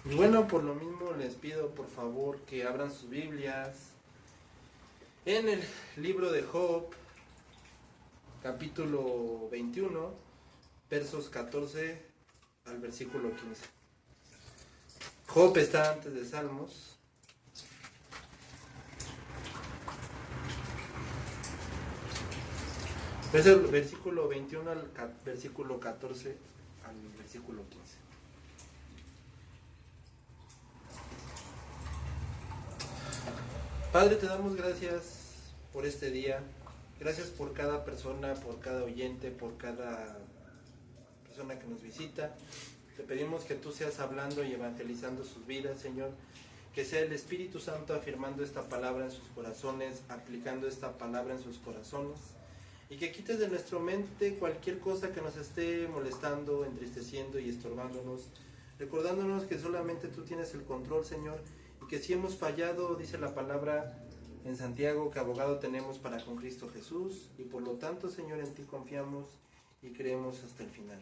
Y bueno, por lo mismo les pido por favor que abran sus Biblias en el libro de Job, capítulo 21, versos 14 al versículo 15. Job está antes de Salmos. Es el versículo 21 al versículo 14 al versículo 15. Padre, te damos gracias por este día. Gracias por cada persona, por cada oyente, por cada persona que nos visita. Te pedimos que tú seas hablando y evangelizando sus vidas, Señor. Que sea el Espíritu Santo afirmando esta palabra en sus corazones, aplicando esta palabra en sus corazones. Y que quites de nuestra mente cualquier cosa que nos esté molestando, entristeciendo y estorbándonos. Recordándonos que solamente tú tienes el control, Señor. Y que si hemos fallado, dice la palabra en Santiago, que abogado tenemos para con Cristo Jesús. Y por lo tanto, Señor, en ti confiamos y creemos hasta el final.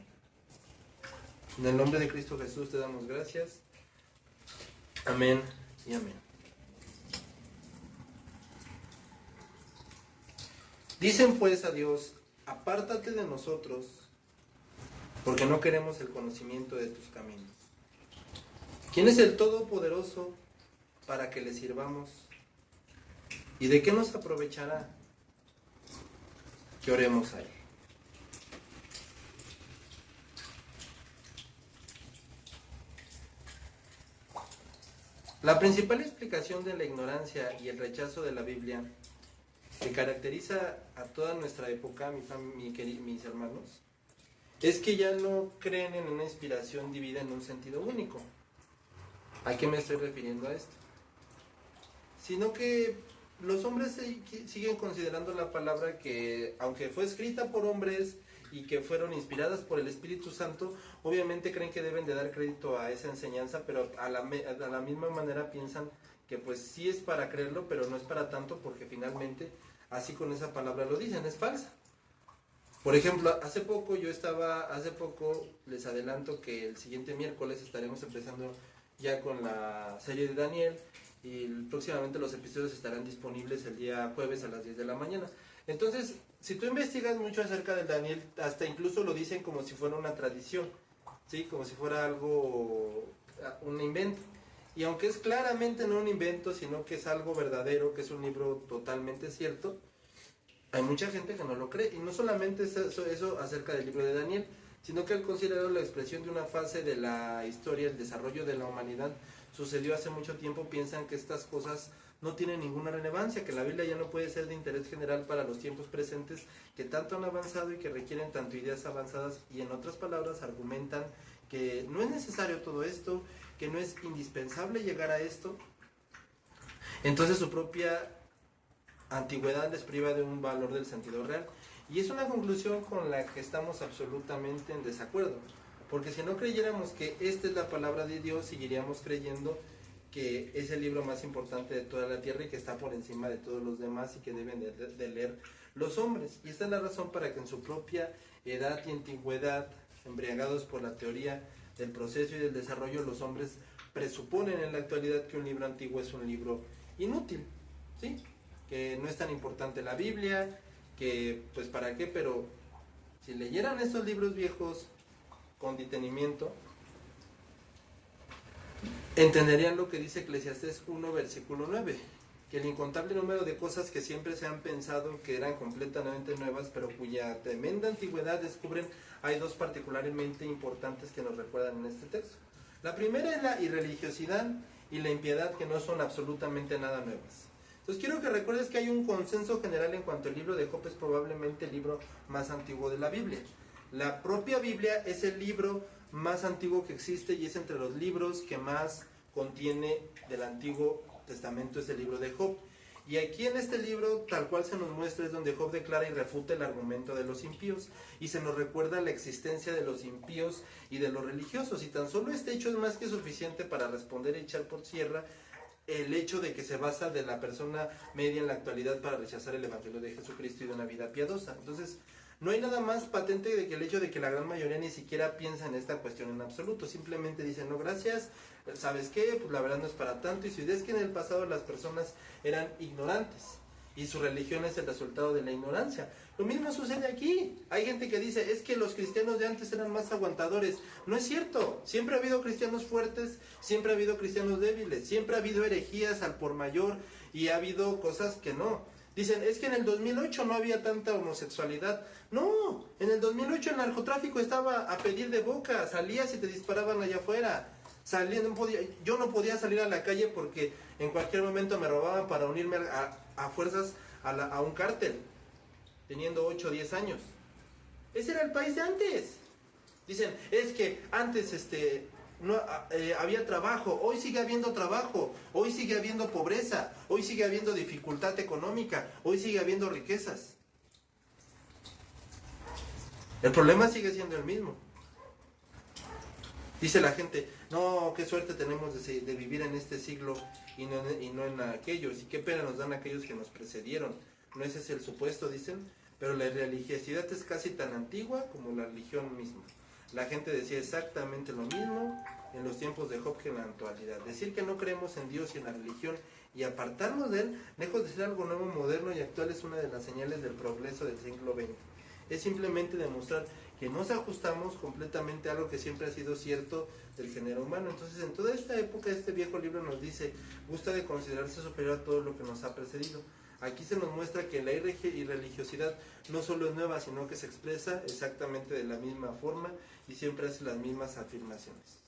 En el nombre de Cristo Jesús te damos gracias. Amén y amén. Dicen pues a Dios, apártate de nosotros, porque no queremos el conocimiento de tus caminos. ¿Quién es el Todopoderoso para que le sirvamos? ¿Y de qué nos aprovechará que oremos a Él? La principal explicación de la ignorancia y el rechazo de la Biblia que caracteriza a toda nuestra época, mis hermanos, es que ya no creen en una inspiración divina en un sentido único. ¿A qué me estoy refiriendo a esto? Sino que los hombres siguen considerando la palabra que, aunque fue escrita por hombres y que fueron inspiradas por el Espíritu Santo, obviamente creen que deben de dar crédito a esa enseñanza, pero a la misma manera piensan que pues sí es para creerlo, pero no es para tanto, porque finalmente, así con esa palabra lo dicen, es falsa. Por ejemplo, hace poco les adelanto que el siguiente miércoles estaremos empezando ya con la serie de Daniel, y próximamente los episodios estarán disponibles el día jueves a las 10 de la mañana. Entonces, si tú investigas mucho acerca de Daniel, hasta incluso lo dicen como si fuera una tradición, ¿sí? Como si fuera algo, un invento. Y aunque es claramente no un invento, sino que es algo verdadero, que es un libro totalmente cierto, hay mucha gente que no lo cree. Y no solamente es eso acerca del libro de Daniel, sino que al considerar la expresión de una fase de la historia, el desarrollo de la humanidad, sucedió hace mucho tiempo, piensan que estas cosas no tienen ninguna relevancia, que la Biblia ya no puede ser de interés general para los tiempos presentes, que tanto han avanzado y que requieren tanto ideas avanzadas, y en otras palabras argumentan que no es necesario todo esto, que no es indispensable llegar a esto. Entonces su propia antigüedad les priva de un valor del sentido real. Y es una conclusión con la que estamos absolutamente en desacuerdo. Porque si no creyéramos que esta es la palabra de Dios, seguiríamos creyendo que es el libro más importante de toda la tierra y que está por encima de todos los demás y que deben de leer los hombres. Y esta es la razón para que en su propia edad y antigüedad, embriagados por la teoría del proceso y del desarrollo, los hombres presuponen en la actualidad que un libro antiguo es un libro inútil, ¿sí? Que no es tan importante la Biblia, que pues para qué, pero si leyeran estos libros viejos con detenimiento, entenderían lo que dice Eclesiastés 1, versículo 9, que el incontable número de cosas que siempre se han pensado que eran completamente nuevas, pero cuya tremenda antigüedad descubren, hay dos particularmente importantes que nos recuerdan en este texto. La primera es la irreligiosidad y la impiedad, que no son absolutamente nada nuevas. Entonces quiero que recuerdes que hay un consenso general en cuanto al libro de Job es probablemente el libro más antiguo de la Biblia. La propia Biblia es el libro más antiguo que existe y es entre los libros que más contiene del Antiguo Testamento, es el libro de Job. Y aquí en este libro, tal cual se nos muestra, es donde Job declara y refuta el argumento de los impíos, y se nos recuerda la existencia de los impíos y de los religiosos, y tan solo este hecho es más que suficiente para responder y echar por tierra el hecho de que se basa de la persona media en la actualidad para rechazar el Evangelio de Jesucristo y de una vida piadosa. Entonces, No hay nada más patente de que el hecho de que la gran mayoría ni siquiera piensa en esta cuestión en absoluto. Simplemente dicen, no, gracias, ¿sabes qué? Pues la verdad no es para tanto. Y su idea es que en el pasado las personas eran ignorantes. Y su religión es el resultado de la ignorancia. Lo mismo sucede aquí. Hay gente que dice, es que los cristianos de antes eran más aguantadores. No es cierto. Siempre ha habido cristianos fuertes, siempre ha habido cristianos débiles, siempre ha habido herejías al por mayor y ha habido cosas que no. Dicen, es que en el 2008 no había tanta homosexualidad. No, en el 2008 el narcotráfico estaba a pedir de boca. Salías y te disparaban allá afuera. Yo no podía salir a la calle porque en cualquier momento me robaban para unirme a fuerzas a un cártel, teniendo 8 o 10 años. Ese era el país de antes. Dicen, es que antes no había trabajo, hoy sigue habiendo trabajo, hoy sigue habiendo pobreza, hoy sigue habiendo dificultad económica, hoy sigue habiendo riquezas. El problema sigue siendo el mismo. Dice la gente, no, qué suerte tenemos de vivir en este siglo y no en aquellos, y qué pena nos dan aquellos que nos precedieron. No ese es el supuesto, dicen, pero la religiosidad es casi tan antigua como la religión misma. La gente decía exactamente lo mismo en los tiempos de Job que en la actualidad. Decir que no creemos en Dios y en la religión y apartarnos de él, lejos de ser algo nuevo, moderno y actual, es una de las señales del progreso del siglo XX. Es simplemente demostrar que nos ajustamos completamente a algo que siempre ha sido cierto del género humano. Entonces, en toda esta época, este viejo libro nos dice, gusta de considerarse superior a todo lo que nos ha precedido. Aquí se nos muestra que la irreligiosidad no solo es nueva, sino que se expresa exactamente de la misma forma y siempre hace las mismas afirmaciones.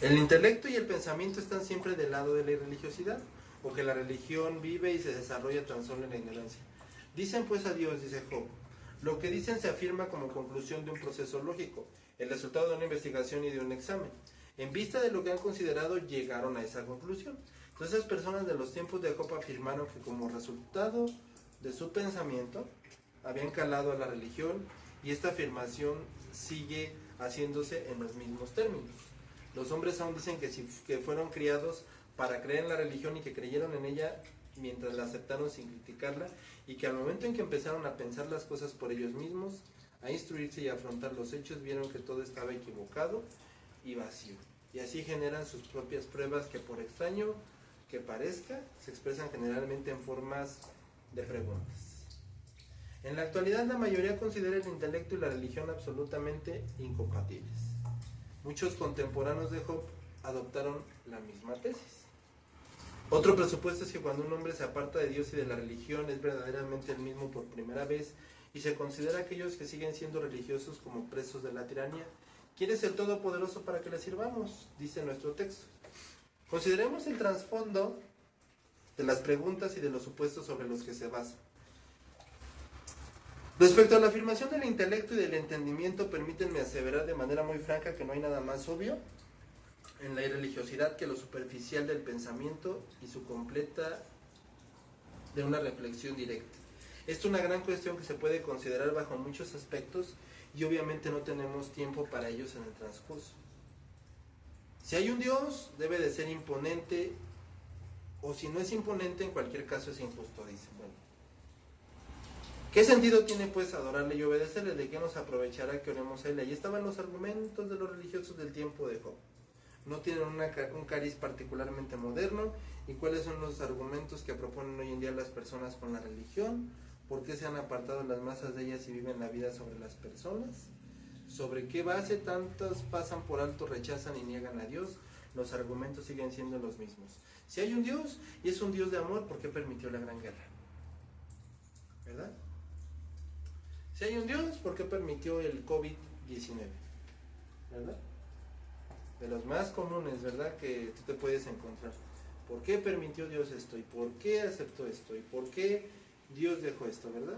El intelecto y el pensamiento están siempre del lado de la irreligiosidad, o que la religión vive y se desarrolla tan solo en la ignorancia. Dicen pues a Dios, dice Job, lo que dicen se afirma como conclusión de un proceso lógico, el resultado de una investigación y de un examen. En vista de lo que han considerado, llegaron a esa conclusión. Entonces, esas personas de los tiempos de Job afirmaron que como resultado de su pensamiento, habían calado a la religión, y esta afirmación sigue haciéndose en los mismos términos. Los hombres aún dicen que fueron criados para creer en la religión y que creyeron en ella mientras la aceptaron sin criticarla, y que al momento en que empezaron a pensar las cosas por ellos mismos, a instruirse y a afrontar los hechos, vieron que todo estaba equivocado y vacío. Y así generan sus propias pruebas que, por extraño que parezca, se expresan generalmente en formas de preguntas. En la actualidad, la mayoría considera el intelecto y la religión absolutamente incompatibles. Muchos contemporáneos de Job adoptaron la misma tesis. Otro presupuesto es que cuando un hombre se aparta de Dios y de la religión, es verdaderamente el mismo por primera vez, y se considera a aquellos que siguen siendo religiosos como presos de la tiranía. ¿Quién es el Todopoderoso para que le sirvamos?, dice nuestro texto. Consideremos el trasfondo de las preguntas y de los supuestos sobre los que se basa. Respecto a la afirmación del intelecto y del entendimiento, permítanme aseverar de manera muy franca que no hay nada más obvio en la irreligiosidad que lo superficial del pensamiento y su completa de una reflexión directa. Esto es una gran cuestión que se puede considerar bajo muchos aspectos y obviamente no tenemos tiempo para ellos en el transcurso. Si hay un Dios, debe de ser imponente, o si no es imponente, en cualquier caso es injusto, dice. Bueno, ¿qué sentido tiene pues adorarle y obedecerle? ¿De qué nos aprovechará que oremos a él? Ahí estaban los argumentos de los religiosos del tiempo de Job. No tienen un cariz particularmente moderno. ¿Y cuáles son los argumentos que proponen hoy en día las personas con la religión? ¿Por qué se han apartado las masas de ellas y viven la vida sobre las personas? ¿Sobre qué base tantos pasan por alto, rechazan y niegan a Dios? Los argumentos siguen siendo los mismos. Si hay un Dios y es un Dios de amor, ¿por qué permitió la Gran Guerra? ¿Verdad? Si hay un Dios, ¿por qué permitió el COVID-19? ¿Verdad? De los más comunes, ¿verdad?, que tú te puedes encontrar. ¿Por qué permitió Dios esto? ¿Y por qué aceptó esto? ¿Y por qué Dios dejó esto? ¿Verdad?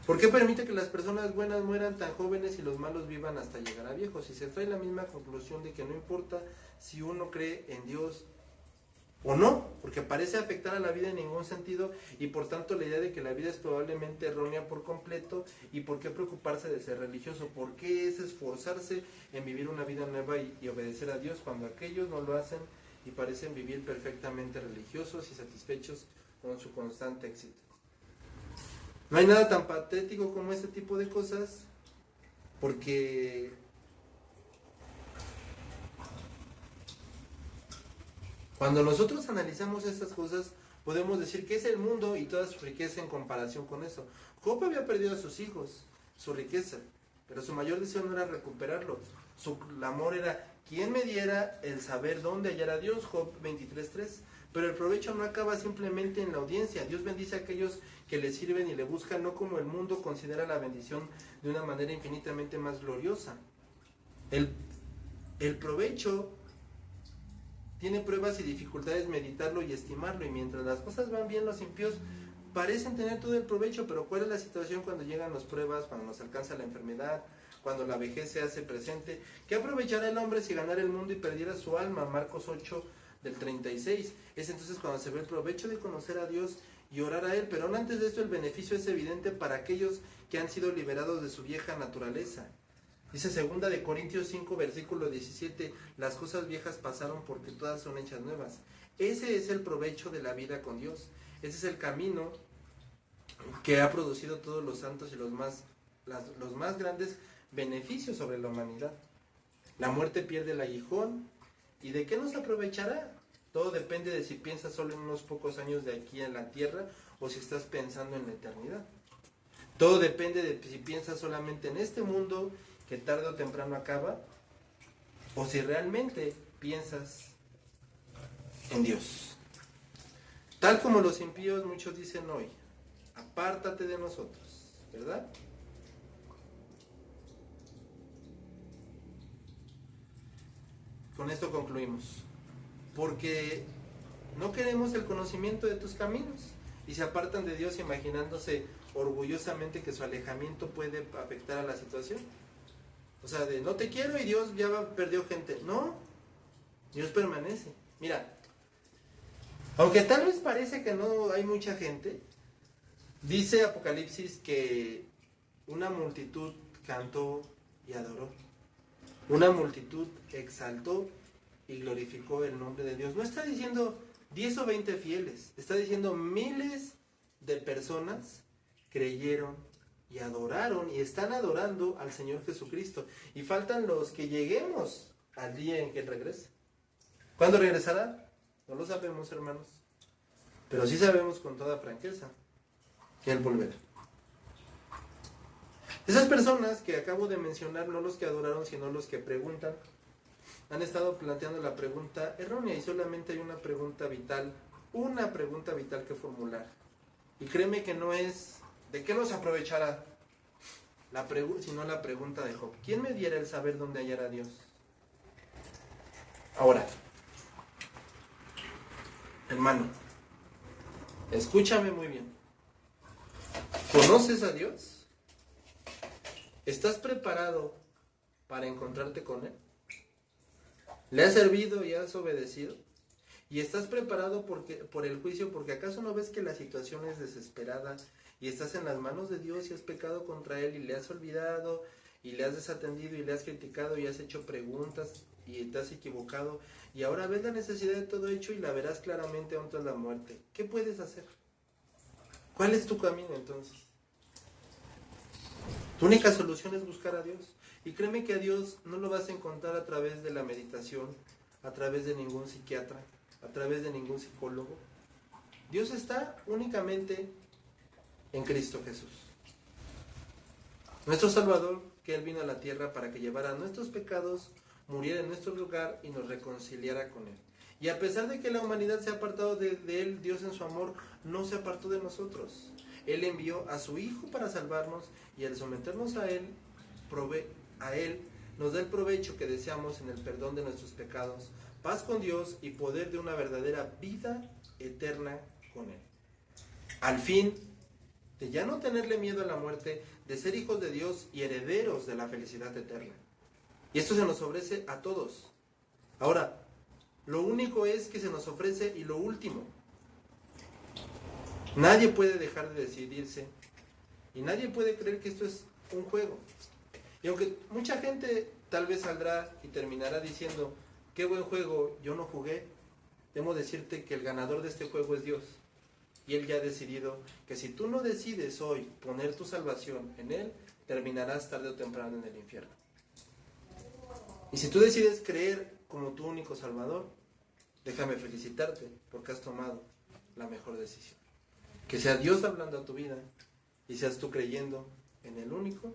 ¿Por qué permite que las personas buenas mueran tan jóvenes y los malos vivan hasta llegar a viejos? Y se trae la misma conclusión de que no importa si uno cree en Dios o no, porque parece afectar a la vida en ningún sentido, y por tanto la idea de que la vida es probablemente errónea por completo. ¿Y por qué preocuparse de ser religioso? ¿Por qué es esforzarse en vivir una vida nueva y obedecer a Dios cuando aquellos no lo hacen y parecen vivir perfectamente religiosos y satisfechos con su constante éxito. No hay nada tan patético como este tipo de cosas, porque cuando nosotros analizamos estas cosas, podemos decir que es el mundo y toda su riqueza en comparación con eso. Job había perdido a sus hijos, su riqueza, pero su mayor deseo no era recuperarlo. Su clamor era: ¿quién me diera el saber dónde hallar a Dios? Job 23:3. Pero el provecho no acaba simplemente en la audiencia. Dios bendice a aquellos que le sirven y le buscan, no como el mundo considera la bendición de una manera infinitamente más gloriosa. El provecho tiene pruebas y dificultades meditarlo y estimarlo, y mientras las cosas van bien, los impíos parecen tener todo el provecho. Pero ¿cuál es la situación cuando llegan las pruebas, cuando nos alcanza la enfermedad, cuando la vejez se hace presente? ¿Qué aprovechará el hombre si ganara el mundo y perdiera su alma? Marcos 8:36. Es entonces cuando se ve el provecho de conocer a Dios y orar a Él. Pero aún antes de esto, el beneficio es evidente para aquellos que han sido liberados de su vieja naturaleza. Dice 2 de Corintios 5, versículo 17, las cosas viejas pasaron porque todas son hechas nuevas. Ese es el provecho de la vida con Dios. Ese es el camino que ha producido todos los santos y los más grandes beneficios sobre la humanidad. La muerte pierde el aguijón. ¿Y de qué nos aprovechará? Todo depende de si piensas solo en unos pocos años de aquí en la tierra o si estás pensando en la eternidad. Todo depende de si piensas solamente en este mundo que tarde o temprano acaba, o si realmente piensas en Dios. Tal como los impíos, muchos dicen hoy: apártate de nosotros, ¿verdad? Con esto concluimos. Porque no queremos el conocimiento de tus caminos, y se apartan de Dios imaginándose orgullosamente que su alejamiento puede afectar a la situación. O sea, de no te quiero y Dios ya perdió gente. No, Dios permanece. Mira, aunque tal vez parece que no hay mucha gente, dice Apocalipsis que una multitud cantó y adoró. Una multitud exaltó y glorificó el nombre de Dios. No está diciendo 10 o 20 fieles, está diciendo miles de personas creyeron y adoraron y están adorando al Señor Jesucristo. Y faltan los que lleguemos al día en que Él regrese. ¿Cuándo regresará? No lo sabemos, hermanos, pero sí sabemos con toda franqueza que Él volverá. Esas personas que acabo de mencionar, no los que adoraron, sino los que preguntan, han estado planteando la pregunta errónea, y solamente hay una pregunta vital que formular. Y créeme que no es ¿de qué nos aprovechará? Sino la pregunta de Job: ¿quién me diera el saber dónde hallar a Dios? Ahora, hermano, escúchame muy bien. ¿Conoces a Dios? ¿Estás preparado para encontrarte con Él? ¿Le has servido y has obedecido? ¿Y estás preparado por el juicio? Porque ¿acaso no ves que la situación es desesperada y estás en las manos de Dios y has pecado contra Él y le has olvidado y le has desatendido y le has criticado y has hecho preguntas y te has equivocado, y ahora ves la necesidad de todo hecho y la verás claramente aún tras la muerte? ¿Qué puedes hacer? ¿Cuál es tu camino entonces? Tu única solución es buscar a Dios. Y créeme que a Dios no lo vas a encontrar a través de la meditación, a través de ningún psiquiatra, a través de ningún psicólogo. Dios está únicamente en Cristo Jesús, nuestro Salvador, que Él vino a la tierra para que llevara nuestros pecados, muriera en nuestro lugar y nos reconciliara con Él. Y a pesar de que la humanidad se ha apartado de Él, Dios en su amor no se apartó de nosotros. Él envió a su Hijo para salvarnos, y al someternos a Él nos da el provecho que deseamos en el perdón de nuestros pecados, paz con Dios y poder de una verdadera vida eterna con Él. Al fin, de ya no tenerle miedo a la muerte, de ser hijos de Dios y herederos de la felicidad eterna. Y esto se nos ofrece a todos. Ahora, lo único es que se nos ofrece, y lo último, nadie puede dejar de decidirse, y nadie puede creer que esto es un juego. Y aunque mucha gente tal vez saldrá y terminará diciendo: qué buen juego, yo no jugué, Debo decirte que el ganador de este juego es Dios. Y Él ya ha decidido que si tú no decides hoy poner tu salvación en Él, terminarás tarde o temprano en el infierno. Y si tú decides creer como tu único Salvador, déjame felicitarte porque has tomado la mejor decisión. Que sea Dios hablando a tu vida y seas tú creyendo en el único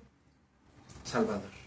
Salvador.